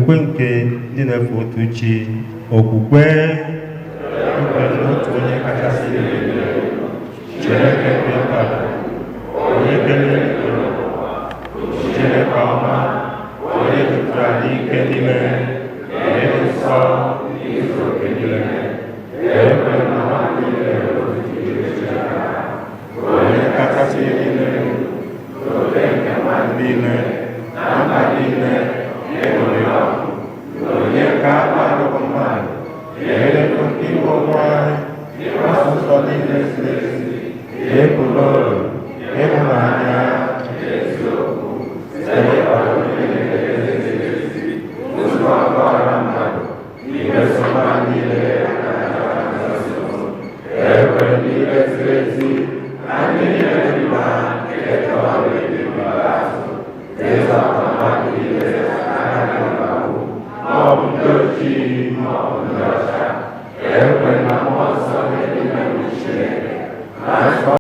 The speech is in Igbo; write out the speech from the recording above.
ekwe nke ndị na-efe otu chi okwukwe n'otu onye kachasị niile Chineke dị mkpa onye kere Chineke ọma onye jupụtara n'ike niile onye dị nsọ n'izu oke niile ekwe na ha niile onye kachasị niile n'oge nke mmadụ niile na mba niile na-enwere onye ka mmadụ bụ mmadụ na-edekọ nke ibe ụgwọ anyị ịgbasa ụzọ niile ziri ezi na-ebulu ọrụ ịhụnanya eziokwu site n'ịkwado niile ụzọ ọgbara mmadụ imeso mmadụ niile ekwe niile ziri ezi na ndị niile dị mma nke chọrọ ịdị mma azụ ịzọpụta mmadụ niile aka gị ma ọ bụ ndị ojii